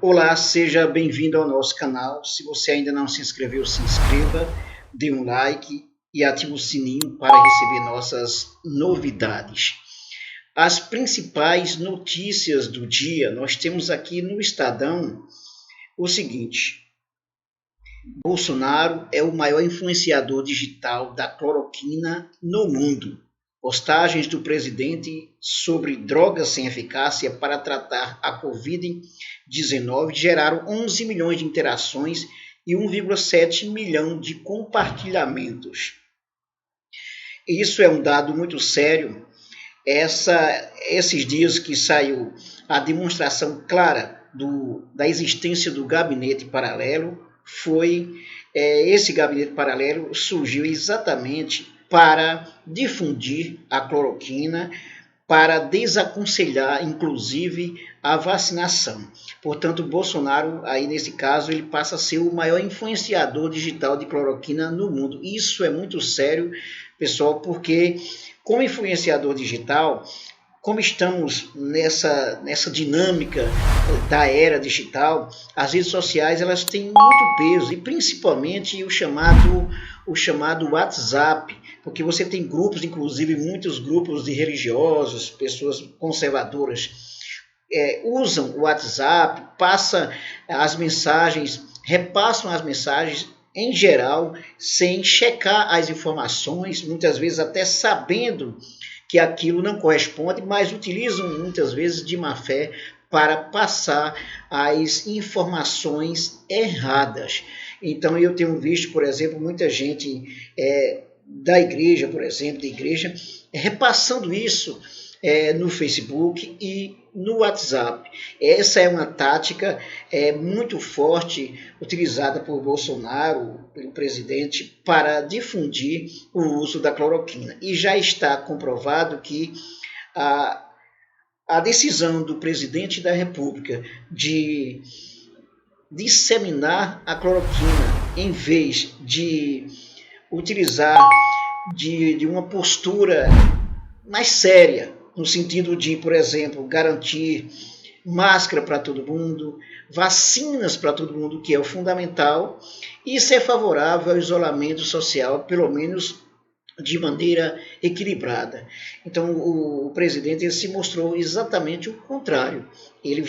Olá, seja bem-vindo ao nosso canal. Se você ainda não se inscreveu, se inscreva, dê um like e ative o sininho para receber nossas novidades. As principais notícias do dia, nós temos aqui no Estadão o seguinte: Bolsonaro é o maior influenciador digital da cloroquina no mundo. Postagens do presidente sobre drogas sem eficácia para tratar a Covid-19 geraram 11 milhões de interações e 1,7 milhão de compartilhamentos. Isso é um dado muito sério. Esses dias que saiu a demonstração clara da existência do gabinete paralelo, esse gabinete paralelo surgiu exatamente para difundir a cloroquina, para desaconselhar, inclusive, a vacinação. Portanto, Bolsonaro, aí nesse caso, ele passa a ser o maior influenciador digital de cloroquina no mundo. Isso é muito sério, pessoal, porque como influenciador digital, como estamos nessa dinâmica da era digital, as redes sociais elas têm muito peso, e principalmente o chamado WhatsApp, porque você tem grupos, inclusive muitos grupos de religiosos, pessoas conservadoras, usam o WhatsApp, repassam as mensagens em geral, sem checar as informações, muitas vezes até sabendo que aquilo não corresponde, mas utilizam muitas vezes de má fé para passar as informações erradas. Então eu tenho visto, por exemplo, muita gente da igreja, por exemplo, repassando isso no Facebook e no WhatsApp. Essa é uma tática muito forte utilizada por Bolsonaro, pelo presidente, para difundir o uso da cloroquina. E já está comprovado que a decisão do presidente da República de disseminar a cloroquina em vez de utilizar de uma postura mais séria, no sentido de, por exemplo, garantir máscara para todo mundo, vacinas para todo mundo, que é o fundamental, e ser favorável ao isolamento social, pelo menos de maneira equilibrada. Então, o presidente se mostrou exatamente o contrário. Ele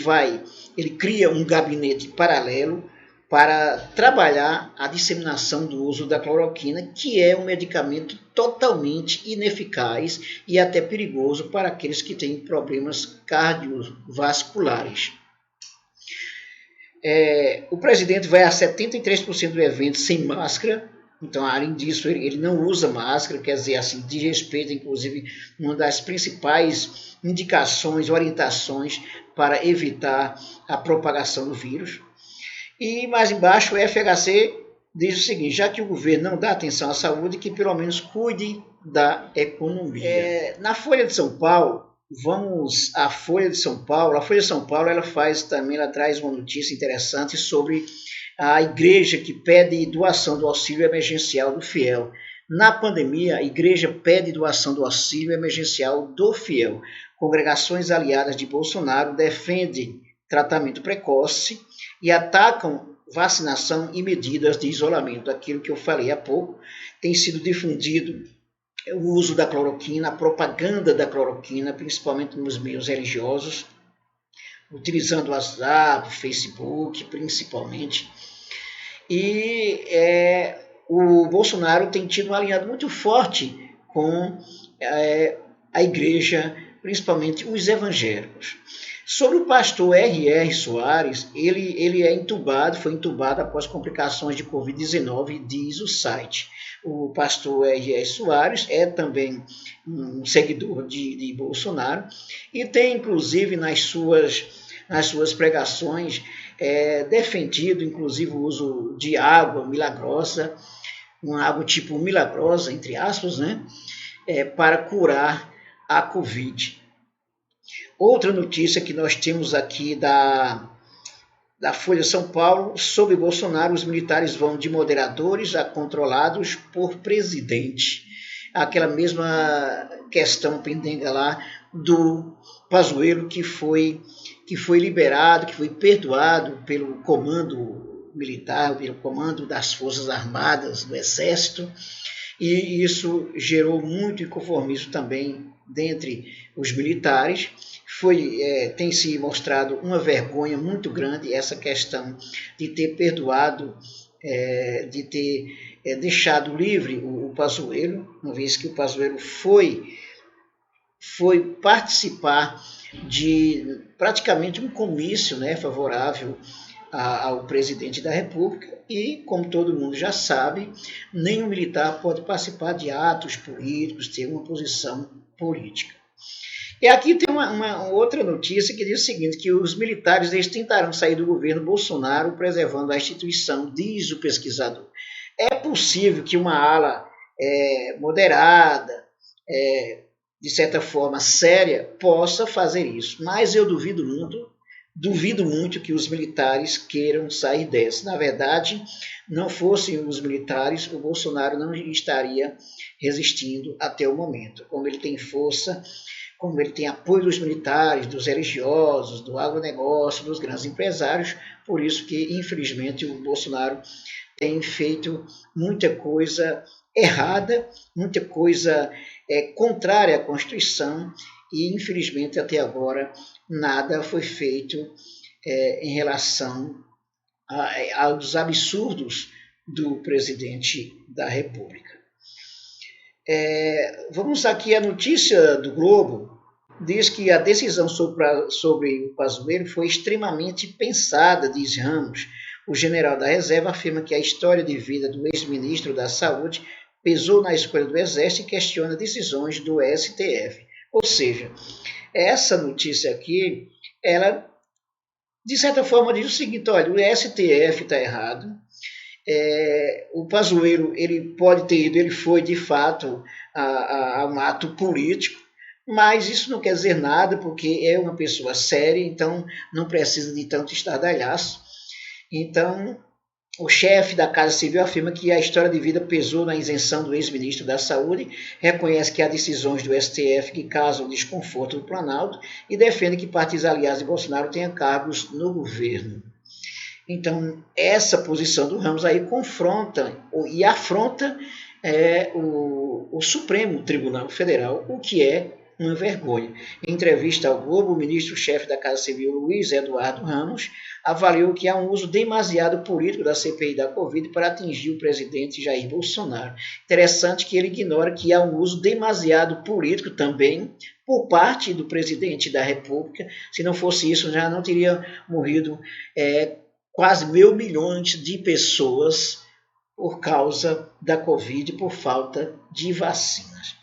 cria um gabinete paralelo para trabalhar a disseminação do uso da cloroquina, que é um medicamento totalmente ineficaz e até perigoso para aqueles que têm problemas cardiovasculares. O presidente vai a 73% do evento sem máscara. Então, além disso, ele não usa máscara, quer dizer, assim, desrespeita, inclusive, uma das principais indicações, orientações para evitar a propagação do vírus. E mais embaixo, o FHC diz o seguinte: já que o governo não dá atenção à saúde, que pelo menos cuide da economia. Na Folha de São Paulo, vamos à Folha de São Paulo. A Folha de São Paulo ela traz uma notícia interessante sobre a igreja que pede doação do auxílio emergencial do fiel. Na pandemia, a igreja pede doação do auxílio emergencial do fiel. Congregações aliadas de Bolsonaro defendem tratamento precoce e atacam vacinação e medidas de isolamento. Aquilo que eu falei há pouco, tem sido difundido o uso da cloroquina, a propaganda da cloroquina, principalmente nos meios religiosos, utilizando o WhatsApp, Facebook, principalmente. E o Bolsonaro tem tido um alinhado muito forte com a igreja, principalmente os evangélicos. Sobre o pastor R.R. Soares, ele foi intubado após complicações de Covid-19, diz o site. O pastor R.R. Soares é também um seguidor de Bolsonaro e tem, inclusive, nas suas pregações, defendido, inclusive, o uso de água milagrosa, uma água tipo milagrosa, entre aspas, né, para curar a Covid. Outra notícia que nós temos aqui da Folha de São Paulo, sobre Bolsonaro, os militares vão de moderadores a controlados por presidente. aquela mesma questão pendenga lá do Pazuello que foi liberado, que foi perdoado pelo comando militar, pelo comando das Forças Armadas, do Exército, e isso gerou muito inconformismo também dentre os militares. Tem se mostrado uma vergonha muito grande essa questão de ter perdoado, de ter deixado livre o Pazuello, uma vez que o Pazuello foi participar de praticamente um comício, né, favorável ao presidente da República, e, como todo mundo já sabe, nenhum militar pode participar de atos políticos, ter uma posição política. E aqui tem uma outra notícia que diz o seguinte, que os militares eles tentaram sair do governo Bolsonaro preservando a instituição, diz o pesquisador. É possível que uma ala moderada, de certa forma séria, possa fazer isso, mas eu duvido muito que os militares queiram sair dessa. Na verdade, não fossem os militares, o Bolsonaro não estaria resistindo até o momento. Como ele tem força, como ele tem apoio dos militares, dos religiosos, do agronegócio, dos grandes empresários, por isso que, infelizmente, o Bolsonaro tem feito muita coisa errada, muita coisa contrária à Constituição, e, infelizmente, até agora, nada foi feito em relação aos absurdos do presidente da República. Vamos aqui à notícia do Globo. Diz que a decisão sobre o Pazuello foi extremamente pensada, diz Ramos. O general da reserva afirma que a história de vida do ex-ministro da Saúde pesou na escolha do Exército e questiona decisões do STF. Ou seja, essa notícia aqui, ela, de certa forma, diz o seguinte, olha, o STF está errado, o Pazuello, ele pode ter ido, ele foi, de fato, a um ato político, mas isso não quer dizer nada, porque é uma pessoa séria, então não precisa de tanto estardalhaço. Então, o chefe da Casa Civil afirma que a história de vida pesou na isenção do ex-ministro da Saúde, reconhece que há decisões do STF que causam desconforto no Planalto e defende que partidos aliados de Bolsonaro tenham cargos no governo. Então, essa posição do Ramos aí confronta e afronta o Supremo Tribunal Federal, o que é uma vergonha. Em entrevista ao Globo, o ministro-chefe da Casa Civil, Luiz Eduardo Ramos, avaliou que há um uso demasiado político da CPI da Covid para atingir o presidente Jair Bolsonaro. Interessante que ele ignora que há um uso demasiado político também por parte do presidente da República. Se não fosse isso, já não teria morrido quase 1.000 milhões de pessoas por causa da Covid, por falta de vacinas.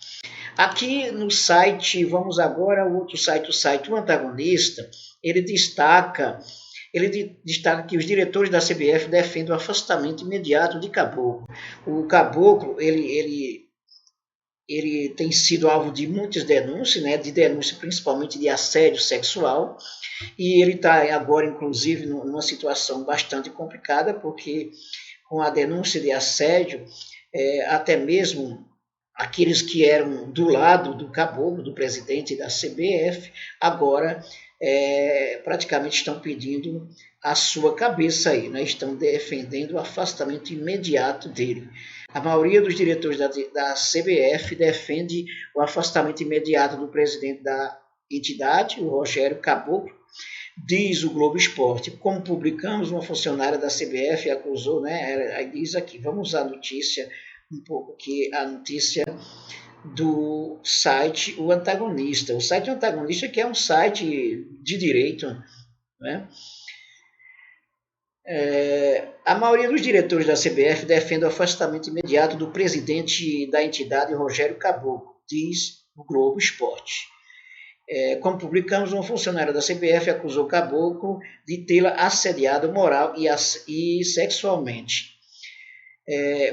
Aqui no site, vamos agora ao outro site, o site O Antagonista, ele destaca que os diretores da CBF defendem o afastamento imediato de Caboclo. O Caboclo, ele tem sido alvo de muitas denúncias, né, de denúncia principalmente de assédio sexual, e ele está agora, inclusive, numa situação bastante complicada, porque com a denúncia de assédio, até mesmo aqueles que eram do lado do Caboclo, do presidente da CBF, agora praticamente estão pedindo a sua cabeça aí, né? Estão defendendo o afastamento imediato dele. A maioria dos diretores da CBF defende o afastamento imediato do presidente da entidade, o Rogério Caboclo, diz o Globo Esporte. Como publicamos, uma funcionária da CBF acusou, né? Aí diz aqui, vamos à notícia um pouco aqui, a notícia do site O Antagonista. O site O Antagonista, que é um site de direito, né? A maioria dos diretores da CBF defende o afastamento imediato do presidente da entidade, Rogério Caboclo, diz o Globo Esporte. Como publicamos, uma funcionária da CBF acusou Caboclo de tê-la assediado moral e sexualmente.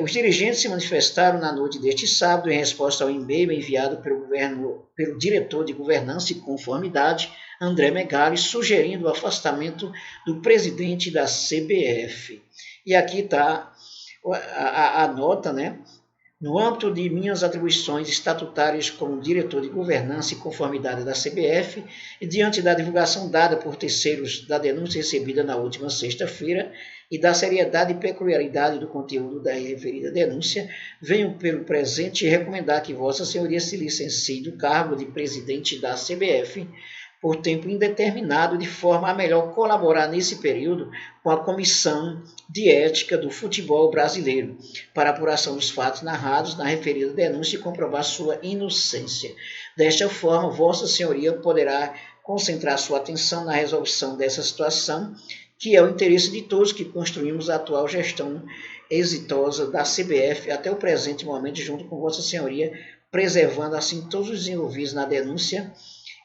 Os dirigentes se manifestaram na noite deste sábado em resposta ao e-mail enviado pelo diretor de Governança e Conformidade, André Megali, sugerindo o afastamento do presidente da CBF. E aqui está a nota, né, No âmbito de minhas atribuições estatutárias como diretor de governança e conformidade da CBF, e diante da divulgação dada por terceiros da denúncia recebida na última sexta-feira e da seriedade e peculiaridade do conteúdo da referida denúncia, venho pelo presente recomendar que Vossa Senhoria se licencie do cargo de presidente da CBF por tempo indeterminado, de forma a melhor colaborar nesse período com a Comissão de Ética do Futebol Brasileiro, para apuração dos fatos narrados na referida denúncia e comprovar sua inocência. Desta forma, Vossa Senhoria poderá concentrar sua atenção na resolução dessa situação, que é o interesse de todos que construímos a atual gestão exitosa da CBF até o presente momento, junto com Vossa Senhoria, preservando assim todos os envolvidos na denúncia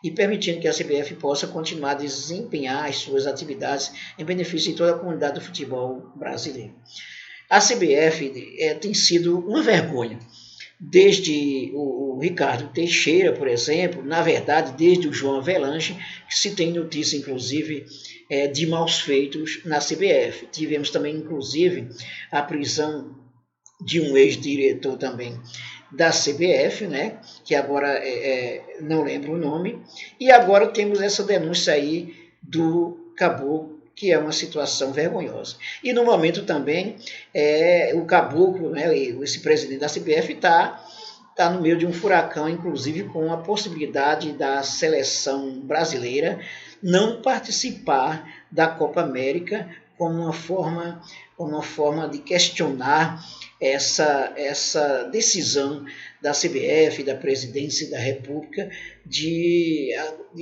e permitindo que a CBF possa continuar a desempenhar as suas atividades em benefício de toda a comunidade do futebol brasileiro. A CBF tem sido uma vergonha. Desde o Ricardo Teixeira, por exemplo, na verdade, desde o João Avelange, que se tem notícia, inclusive, de maus feitos na CBF. Tivemos também, inclusive, a prisão de um ex-diretor também da CBF, né, que agora não lembro o nome, e agora temos essa denúncia aí do Caboclo, que é uma situação vergonhosa. E no momento também, o Caboclo, né, esse presidente da CBF, está no meio de um furacão, inclusive com a possibilidade da seleção brasileira não participar da Copa América como uma forma de questionar essa decisão da CBF, da Presidência da República, de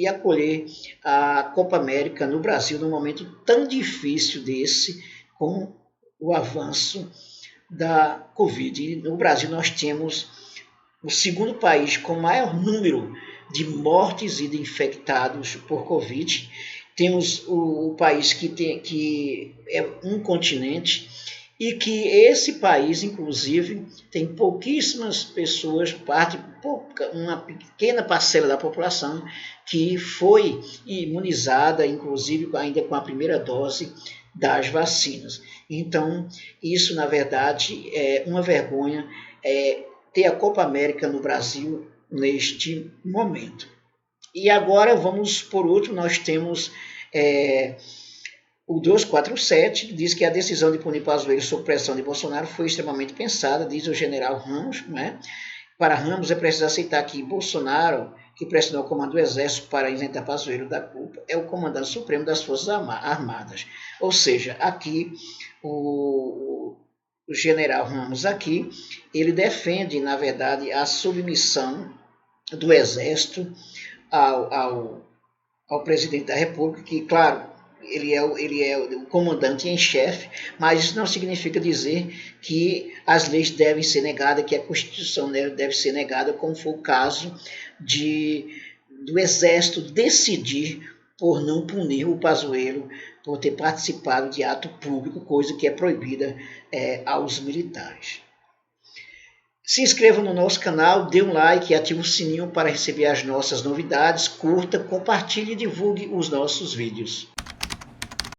acolher a Copa América no Brasil num momento tão difícil desse, com o avanço da Covid. E no Brasil nós temos o segundo país com maior número de mortes e de infectados por Covid. Temos o país que é um continente e que esse país, inclusive, tem pouquíssimas pessoas, uma pequena parcela da população que foi imunizada, inclusive ainda com a primeira dose das vacinas. Então, isso, na verdade, é uma vergonha ter a Copa América no Brasil neste momento. E agora, por último, nós temos o 247, que diz que a decisão de punir Pazuello sob pressão de Bolsonaro foi extremamente pensada, diz o general Ramos, né? Para Ramos é preciso aceitar que Bolsonaro, que pressionou o comando do Exército para isentar Pazuello da culpa, é o comandante supremo das Forças Armadas. Ou seja, aqui o general Ramos aqui, ele defende, na verdade, a submissão do Exército ao presidente da República, que, claro, ele é o comandante em chefe, mas isso não significa dizer que as leis devem ser negadas, que a Constituição deve ser negada, como foi o caso do Exército decidir por não punir o Pazuello por ter participado de ato público, coisa que é proibida aos militares. Se inscreva no nosso canal, dê um like e ative o sininho para receber as nossas novidades, curta, compartilhe e divulgue os nossos vídeos.